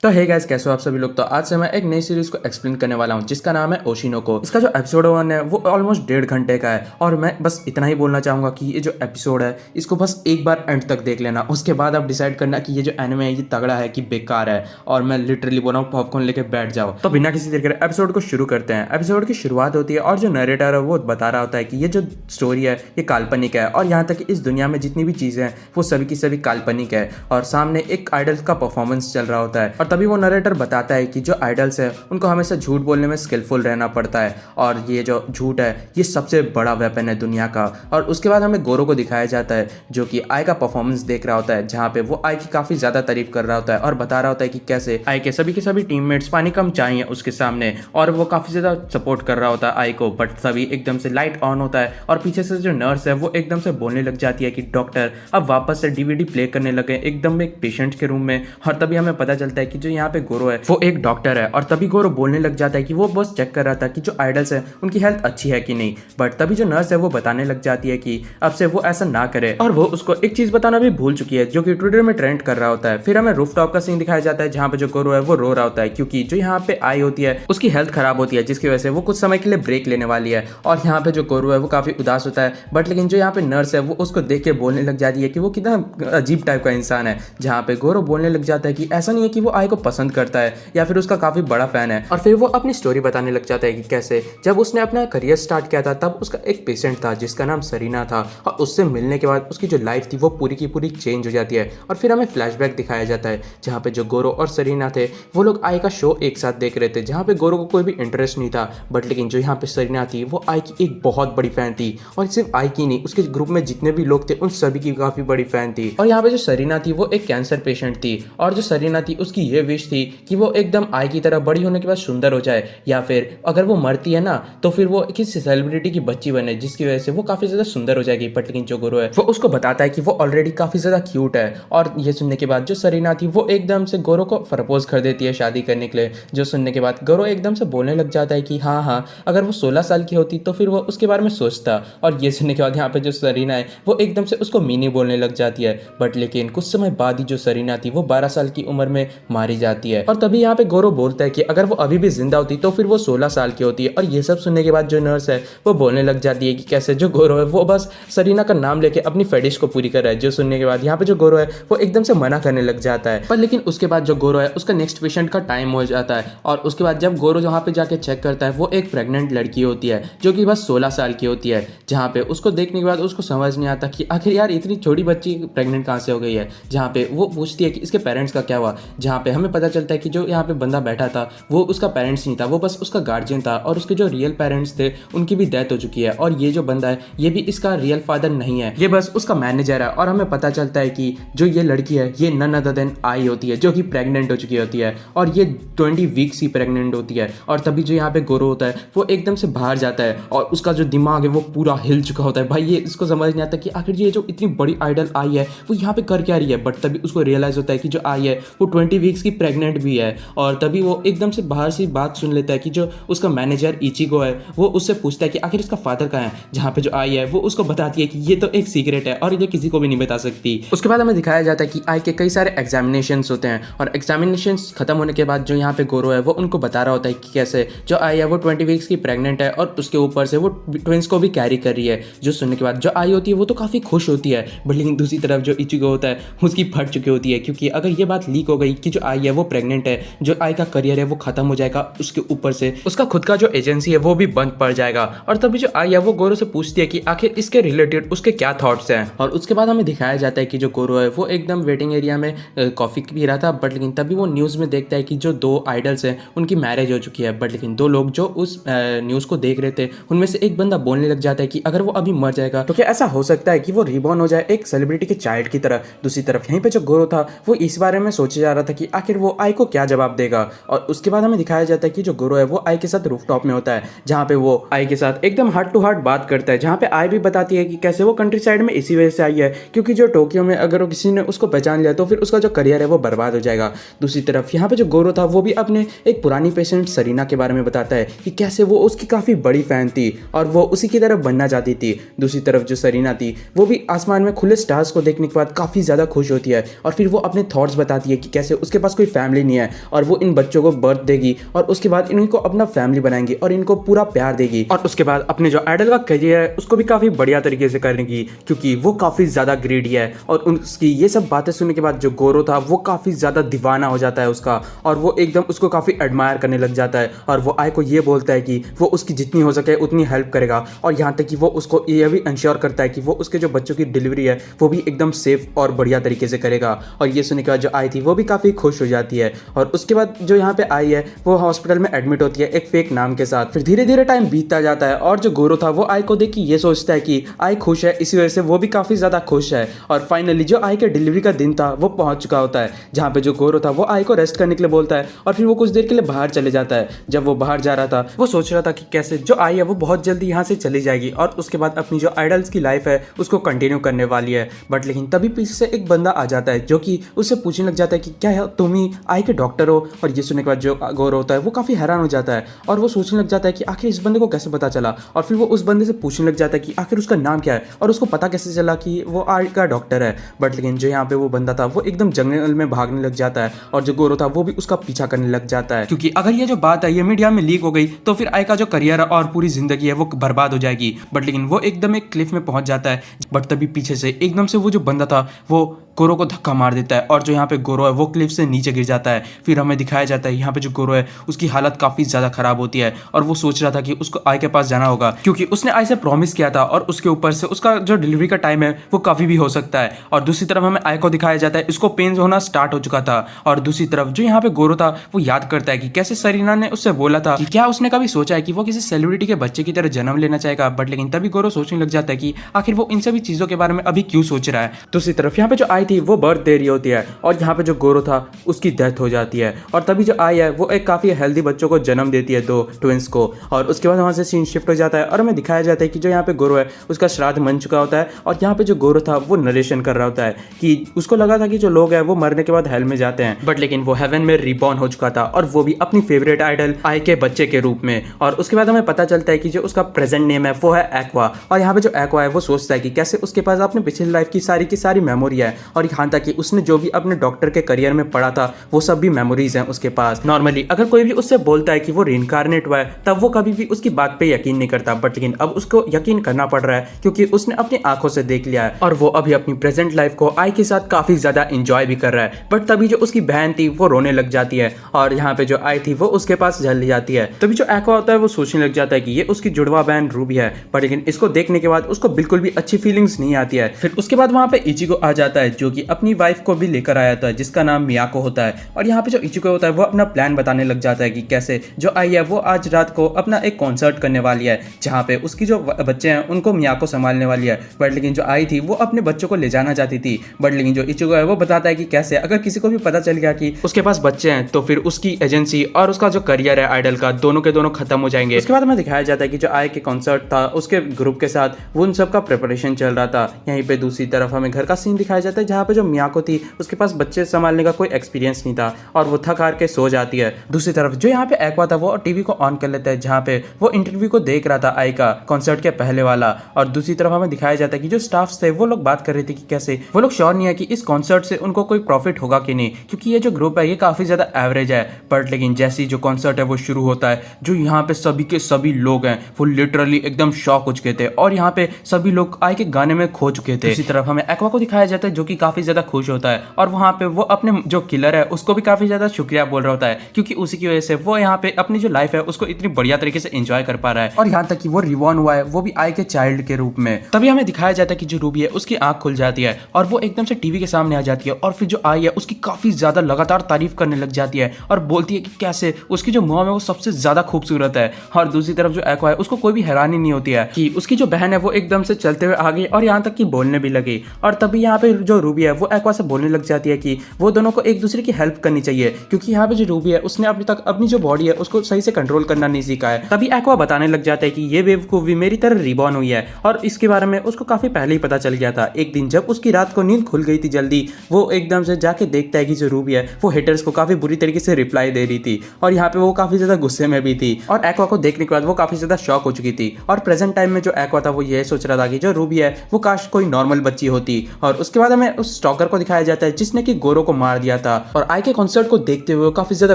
तो hey guys, कैसे हो आप सभी लोग। तो आज से मैं एक नई सीरीज को एक्सप्लेन करने वाला हूँ जिसका नाम है ओशिनोको। इसका जो एपिसोड 1 है वो ऑलमोस्ट 1.5 घंटे का है और मैं बस इतना ही बोलना चाहूंगा कि ये जो एपिसोड है इसको बस एक बार एंड तक देख लेना। उसके बाद आप डिसाइड करना कि ये जो एनिमे है ये तगड़ा है कि बेकार है। और मैं लिटरली बोल रहा हूँ, पॉपकॉर्न लेके बैठ जाओ। तो बिना किसी देर के एपिसोड को शुरू करते हैं। एपिसोड की शुरुआत होती है और जो नरेटर है वो बता रहा होता है कि ये जो स्टोरी है ये काल्पनिक है और यहाँ तक इस दुनिया में जितनी भी चीजें हैं वो सभी की सभी काल्पनिक है। और सामने एक आइडल का परफॉर्मेंस चल रहा होता है और तभी वो नरेटर बताता है कि जो आइडल्स है उनको हमेशा झूठ बोलने में स्किलफुल रहना पड़ता है और ये जो झूठ है ये सबसे बड़ा वेपन है दुनिया का। और उसके बाद हमें गोरो को दिखाया जाता है जो कि आई का परफॉर्मेंस देख रहा होता है, जहाँ पे वो आई की काफी ज्यादा तारीफ कर रहा होता है और बता रहा होता है कि कैसे आई के सभी टीममेट्स पानी कम चाहिए उसके सामने। और वो काफी ज्यादा सपोर्ट कर रहा होता है आई को। बट तभी एकदम से लाइट ऑन होता है और पीछे से जो नर्स है वो एकदम से बोलने लग जाती है कि डॉक्टर अब वापस से डीवीडी प्ले करने लगे एकदम एक पेशेंट के रूम में। और तभी हमें पता चलता है कि जो यहाँ पे गोरो है वो एक डॉक्टर है। और तभी गोरो बोलने लग जाता है कि वो बस चेक कर रहा था कि जो आइडल्स है उनकी हेल्थ अच्छी है कि नहीं। बट तभी जो नर्स है वो बताने लग जाती है कि अब से वो ऐसा ना करे और वो उसको एक चीज बताना भी भूल चुकी है जो कि ट्विटर में ट्रेंड कर रहा होता है। फिर हमें रूफटॉप का सीन दिखाया जाता है जहाँ पे जो गोरो है वो रो रहा होता है क्योंकि जो यहाँ पे आई होती है उसकी हेल्थ खराब होती है जिसकी वजह से वो कुछ समय के लिए ब्रेक लेने वाली है। और यहाँ पे जो गोरो है वो काफी उदास होता है। बट लेकिन जो यहाँ पे नर्स है वो उसको देख के बोलने लग जाती है कि वो कितना अजीब टाइप का इंसान है। जहाँ पे गोरो बोलने लग जाता है कि ऐसा नहीं है कि वो आई को पसंद करता है या फिर उसका काफी बड़ा फैन है। और फिर वो अपनी स्टोरी बताने लग जाता है कि कैसे जब उसने अपना करियर स्टार्ट किया था तब उसका एक पेशेंट था जिसका नाम सरीना था और उससे मिलने के बाद उसकी जो लाइफ थी वो पूरी की पूरी चेंज हो जाती है। और फिर हमें फ्लैशबैक दिखाया जाता है जहाँ पे जो गोरो और सरीना थे वो लोग आई का शो एक साथ देख रहे थे, जहाँ पे गोरो को कोई भी इंटरेस्ट नहीं था। बट लेकिन जो यहाँ पे सरीना थी वो आई की एक बहुत बड़ी फैन थी और सिर्फ आई की नहीं, उसके ग्रुप में जितने भी लोग थे उन सभी की काफी बड़ी फैन थी। और यहाँ पे जो सरीना थी वो एक कैंसर पेशेंट थी और जो सरीना थी उसकी ये विश थी कि वो एकदम आई की तरह बड़ी होने के बाद सुंदर हो जाए, या फिर अगर वो मरती है ना तो फिर वो किसी सेलिब्रिटी की बच्ची बने जिसकी वजह से वो काफी ज्यादा सुंदर हो जाएगी। बट लेकिन जो गोरो है वो उसको बताता है कि वो ऑलरेडी काफी ज्यादा क्यूट है। और ये सुनने के बाद जो सरीना थी वो एकदम से गोरो को प्रपोज कर देती है शादी करने के लिए। जो सुनने के बाद गोरो एकदम से बोलने लग जाता है कि हाँ हाँ, अगर वो 16 साल की होती तो फिर वो उसके बारे में सोचता। और ये सुनने के बाद यहाँ पे जो सरीना है वो एकदम से उसको मीनी बोलने लग जाती है। बट लेकिन कुछ समय बाद ही जो सरीना थी वो 12 साल की उम्र में मारी जाती है। और तभी यहाँ पे गोरो बोलता है कि अगर वो अभी भी जिंदा होती तो फिर वो 16 साल की होती है। और ये सब सुनने के बाद जो नर्स है वो बोलने लग जाती है कि कैसे जो गोरो है वो बस सरीना का नाम लेके अपनी फेटिश को पूरी कर रहा है। जो सुनने के बाद यहाँ पे जो गोरो है वो एकदम से मना करने लग जाता है। पर लेकिन उसके बाद जो गोरो है उसका नेक्स्ट पेशेंट का टाइम हो जाता है और उसके बाद जब गोरो वहाँ पे जाके चेक करता है वो एक प्रेग्नेंट लड़की होती है जो कि बस 16 साल की होती है। जहाँ पे उसको देखने के बाद उसको समझ नहीं आता कि आखिर यार इतनी छोटी बच्ची प्रेग्नेंट कहाँ से हो गई है। जहाँ पे वो पूछती है कि इसके पेरेंट्स का क्या हुआ, जहाँ पे हमें पता चलता है कि जो यहाँ पे बंदा बैठा था वो उसका पेरेंट्स नहीं था, वो बस उसका गार्जियन था और उसके जो रियल पेरेंट्स थे उनकी भी डेथ हो चुकी है। और ये जो बंदा है ये भी इसका रियल फादर नहीं है, ये बस उसका मैनेजर है। और हमें पता चलता है कि जो ये लड़की है ये नन अदर देन आई होती है जो कि प्रेग्नेंट हो चुकी होती है और ये 20 वीक्स ही प्रेग्नेंट होती है। और तभी जो यहाँ पे गोरो होता है वो एकदम से बाहर जाता है और उसका जो दिमाग है वो पूरा हिल चुका होता है। भाई ये इसको समझ नहीं आता कि आखिर ये जो इतनी बड़ी आइडल आई है वो यहाँ पे कर क्या रही है। बट तभी उसको रियलाइज होता है कि जो आई है वो 20 वीक्स की प्रेग्नेंट भी है। और तभी वो एकदम से बाहर से बात सुन लेता है कि जो उसका मैनेजर इचिगो है वो उससे पूछता है कि आखिर इसका फादर कहाँ है। जहाँ पे जो आई है वो उसको बताती है कि ये तो एक सीक्रेट है और ये किसी को भी नहीं बता सकती। उसके बाद हमें दिखाया जाता है कि आई के कई सारे एग्जामिनेशन होते हैं और एग्जामिनेशन खत्म होने के बाद जो यहाँ पे गोरो है वो उनको बता रहा होता है कि कैसे जो आई है वो 20 वीक्स की प्रेग्नेंट है और उसके ऊपर से वो ट्विंस को भी कैरी कर रही है। जो सुनने के बाद जो आई होती है वो तो काफी खुश होती है। बट लेकिन दूसरी तरफ जो इचिगो होता है उसकी फट चुकी होती है क्योंकि अगर ये बात लीक हो गई कि जो आई है वो प्रेग्नेंट है, जो आई का करियर है वो खत्म हो जाएगा, उसके ऊपर से उसका खुद का जो एजेंसी है वो भी बंद पड़ जाएगा। और तभी जो आई है वो गोरो से पूछती है कि आखिर इसके रिलेटेड उसके क्या थॉट्स हैं। और उसके बाद हमें दिखाया जाता है कि जो गोरो है वो एकदम वेटिंग एरिया में कॉफी पी रहा था। बट लेकिन तभी वो न्यूज में देखता है कि जो 2 आइडल्स हैं उनकी मैरिज हो चुकी है। बट लेकिन 2 लोग जो उस न्यूज को देख रहे थे उनमें से एक बंदा बोलने लग जाता है कि अगर वो अभी मर जाएगा तो क्या ऐसा हो सकता है कि वो रिबॉर्न हो जाए एक सेलिब्रिटी के चाइल्ड की तरह। दूसरी तरफ यहीं पे जो गोरो था वो इस बारे में सोचे जा रहा था कि आखिर वो आई को क्या जवाब देगा। और उसके बाद हमें दिखाया जाता है कि जो गोरो है वो आई के साथ रूफटॉप में होता है जहाँ पे वो आई के साथ एकदम हार्ट टू हार्ट बात करता है। जहाँ पे आई भी बताती है कि कैसे वो कंट्री साइड में इसी वजह से आई है क्योंकि जो टोक्यो में अगर किसी ने उसको पहचान लिया तो फिर उसका जो करियर है वो बर्बाद हो जाएगा। दूसरी तरफ यहाँ पे जो गोरो था वो भी अपने एक पुरानी पेशेंट सरीना के बारे में बताता है कि कैसे वो उसकी काफी बड़ी फैन थी और वो उसी की तरफ बनना चाहती थी। दूसरी तरफ जो सरीना थी वो भी आसमान में खुले स्टार्स को देखने के बाद काफी ज्यादा खुश होती है और फिर वो अपने थॉट्स बताती है कि कैसे उसके पास पास कोई फैमिली नहीं है और वो इन बच्चों को बर्थ देगी और उसके बाद इनको अपना फैमिली बनाएंगी और इनको पूरा प्यार देगी और उसके बाद अपने जो आइडल का करियर है उसको भी काफी बढ़िया तरीके से करेगी क्योंकि वो काफी ज्यादा ग्रेडी है। और उसकी ये सब बातें सुनने के बाद जो गोरो था वो काफी ज्यादा दीवाना हो जाता है उसका, और वो एकदम उसको काफी एडमायर करने लग जाता है और वो आई को ये बोलता है कि वो उसकी जितनी हो सके उतनी हेल्प करेगा और यहाँ तक कि वो उसको ये भी इंश्योर करता है कि वो उसके जो बच्चों की डिलीवरी है वो भी एकदम सेफ और बढ़िया तरीके से करेगा। और ये सुनने के बाद जो आई थी वो भी काफी खुश हो जाती है और उसके बाद जो यहाँ पे आई है वो हॉस्पिटल में एडमिट होती है एक फेक नाम के साथ। फिर धीरे धीरे टाइम बीतता जाता है और जो गोरो था वो आई को देख के ये सोचता है कि आई खुश है, इसी वजह से वो भी काफी ज्यादा खुश है। और फाइनली जो आई के डिलीवरी का दिन था वो पहुंच चुका होता है, जहाँ पे जो गोरो था वो आई को रेस्ट करने के लिए बोलता है और फिर वो कुछ देर के लिए बाहर चले जाता है। जब वो बाहर जा रहा था वो सोच रहा था कि कैसे जो आई है वो बहुत जल्दी यहाँ से चली जाएगी और उसके बाद अपनी जो आइडल्स की लाइफ है उसको कंटिन्यू करने वाली है। बट लेकिन तभी पीछे से एक बंदा आ जाता है जो कि उससे पूछने लग जाता है कि क्या है तुम ही आई के डॉक्टर हो। और ये सुनने के बाद जो गोरो होता है वो काफी हैरान हो जाता है और वो सोचने लग जाता है कि आखिर इस बंदे को कैसे पता चला। और फिर वो उस बंदे से पूछने लग जाता है कि आखिर उसका नाम क्या है और उसको पता कैसे चला कि वो आई का डॉक्टर है। बट लेकिन जो यहाँ पे वो बंदा था वो एकदम जंगल में भागने लग जाता है और जो गोरो था वो भी उसका पीछा करने लग जाता है, क्योंकि अगर ये जो बात है ये मीडिया में लीक हो गई तो फिर आई का जो करियर और पूरी जिंदगी है वो बर्बाद हो जाएगी। बट लेकिन वो एकदम एक क्लिफ में पहुंच जाता है। बट तभी पीछे से एकदम से वो जो बंदा था वो गोरो को धक्का मार देता है और जो यहाँ पे गोरो है वो क्लिफ से नीचे गिर जाता है। फिर हमें दिखाया जाता है यहाँ पे जो गोरो है उसकी हालत काफी ज्यादा खराब होती है और वो सोच रहा था कि उसको आई के पास जाना होगा क्योंकि उसने आई से प्रॉमिस किया था और उसके ऊपर से उसका जो डिलीवरी का टाइम है वो काफी भी हो सकता है। और दूसरी तरफ हमें आई को दिखाया जाता है इसको पेन होना स्टार्ट हो चुका था और दूसरी तरफ जो यहाँ पे गोरो था वो याद करता है कि कैसे सरीना ने उससे बोला था कि क्या उसने कभी सोचा है कि वो किसी सेलिब्रिटी के बच्चे की तरह जन्म लेना चाहेगा। बट लेकिन तभी गोरो सोचने लग जाता है कि आखिर वो इन सभी चीजों के बारे में अभी क्यों सोच रहा है। दूसरी तरफ यहाँ पे जो आई थी वो बर्थ दे रही होती है और यहाँ पे जो गोरो था उसकी डेथ हो जाती है और तभी जो आई है वो एक काफी हेल्दी बच्चों को जन्म देती है, 2 ट्विंस को। और उसके बाद वहां से सीन शिफ्ट हो जाता है और हमें दिखाया जाता है कि जो यहाँ पे गोरो है उसका श्राद्ध बन चुका होता है और यहाँ पे जो गोरो था वो नरेशन कर रहा होता है कि उसको लगा था कि जो लोग हैं वो मरने के बाद हेल में जाते हैं, बट लेकिन वो हेवन में रिबॉर्न हो चुका था और वो भी अपनी फेवरेट आइडल आई के बच्चे के रूप में। और उसके बाद हमें पता चलता है कि जो उसका प्रेजेंट नेम है वो है एक्वा और यहाँ पे जो एक्वा है वो सोचता है कि कैसे उसके पास अपने पिछली लाइफ की सारी मेमोरी है और यहाँ तक कि उसने जो भी अपने डॉक्टर के करियर में पढ़ा था वो सब भी मेमोरीज हैं उसके पास। नॉर्मली अगर कोई भी उससे बोलता है कि वो रीइंकार्नेट हुआ है तब वो कभी भी उसकी बात पे यकीन नहीं करता, बट लेकिन अब उसको यकीन करना पड़ रहा है क्योंकि उसने अपनी आंखों से देख लिया है और वो अभी अपनी प्रेजेंट लाइफ को आई के साथ काफी ज्यादा एंजॉय भी कर रहा है। बट तभी जो उसकी बहन थी वो रोने लग जाती है और यहाँ पे जो आई थी वो उसके पास जल जाती है। तभी जो एक्वा होता है वो सोचने लग जाता है कि ये उसकी जुड़वा बहन रूबी है, पर लेकिन इसको देखने के बाद उसको बिल्कुल भी अच्छी फीलिंग्स नहीं आती है। फिर उसके बाद वहाँ पे इचिको आ जाता है जो कि अपनी वाइफ को भी लेकर आया था जिसका नाम मियाको होता है और यहाँ पे जो इचिको होता है वो अपना प्लान बताने लग जाता है कि कैसे जो आई है वो आज रात को अपना एक कॉन्सर्ट करने वाली है जहाँ पे उसकी जो बच्चे हैं उनको मियाको संभालने वाली है। बट लेकिन जो आई थी वो अपने बच्चों को ले जाना चाहती थी, बट लेकिन जो इचिको है वो बताता है कि कैसे अगर किसी को भी पता चल गया कि उसके पास बच्चे हैं तो फिर उसकी एजेंसी और उसका जो करियर है आइडल का दोनों के दोनों खत्म हो जाएंगे। उसके बाद हमें दिखाया जाता है कि जो आई के कॉन्सर्ट था उसके ग्रुप के साथ वो उन सब का प्रिपरेशन चल रहा था। यहीं पे दूसरी तरफ हमें घर का सीन दिखाया जाता है जहाँ पे जो मियाको थी उसके पास बच्चे संभालने का कोई एक्सपीरियंस नहीं था और वो थक हार के सो जाती है। दूसरी तरफ जो यहाँ पे एक्वा था वो टीवी को ऑन कर लेता है जहाँ पे वो इंटरव्यू को देख रहा था आई का कॉन्सर्ट के पहले वाला। और दूसरी तरफ हमें दिखाया जाता है कि जो स्टाफ थे वो लोग बात कर रहे थे कि कैसे वो लोग श्योर नहीं है कि इस कॉन्सर्ट से उनको कोई प्रॉफिट होगा कि नहीं, क्योंकि ये जो ग्रुप है ये काफी ज्यादा एवरेज है। बट लेकिन जैसे ही जो कॉन्सर्ट है वो शुरू होता है जो यहाँ पे सभी के सभी लोग हैं वो लिटरली एकदम शॉक हो चुके थे और यहाँ पे सभी लोग आई के गाने में खो चुके थे। इसी तरफ हमें एक्वा को दिखाया जाता है जो कि काफी ज्यादा खुश होता है और वहाँ पे वो अपने जो किलर है उसको भी काफी ज्यादा शुक्रिया बोल रहा होता है क्योंकि उसी की वजह से वो यहाँ पे अपनी जो लाइफ है उसको इतनी बढ़िया तरीके से एंजॉय कर पा रहा है और यहाँ तक कि वो रिवॉर्न हुआ है वो भी आई के चाइल्ड के रूप में। तभी हमें दिखाया जाता है कि जो रूबी है उसकी आंख खुल जाती है और वो एकदम से टीवी के सामने आ जाती है और फिर जो आई है उसकी काफी ज्यादा लगातार तारीफ करने लग जाती है और बोलती है कि कैसे उसकी जो मॉम है वो सबसे ज्यादा खूबसूरत है। और दूसरी तरफ जो एक्वा है उसको कोई भी हैरानी नहीं होती है कि उसकी जो बहन है वो एकदम से चलते हुए आ गई और यहाँ तक कि बोलने भी लगी। और तभी यहाँ पे जो रूबी है वो एक्वा से बोलने लग जाती है कि वो दोनों को एक दूसरे की हेल्प करनी चाहिए क्योंकि यहाँ पे जो रूबी है उसने अभी तक अपनी जो बॉडी है उसको सही से कंट्रोल करना नहीं सीखा है। तभी एक्वा बताने लग जाता है कि ये बेवकूफी मेरी तरह रिबॉर्न हुई है और इसके बारे में उसको काफी पहले ही पता चल गया था। एक दिन जब उसकी रात को नींद खुल गई थी जल्दी वो एकदम से जाके देखता है कि जो रूबी है वो हेटर्स को काफी बुरी तरीके से रिप्लाई दे रही थी और यहाँ पे वो काफी ज्यादा गुस्से में भी थी और एक्वा को देखने के बाद वो काफी ज्यादा शॉक हो चुकी थी। और प्रेजेंट टाइम में जो एक्वा था वो ये सोच रहा था कि जो रूबी है वो काश कोई नॉर्मल बच्ची होती। और उसके बाद हमें उस स्टॉकर को दिखाया जाता है जिसने कि गोरो को मार दिया था। और आई के कॉन्सर्ट को देखते हुए काफी ज्यादा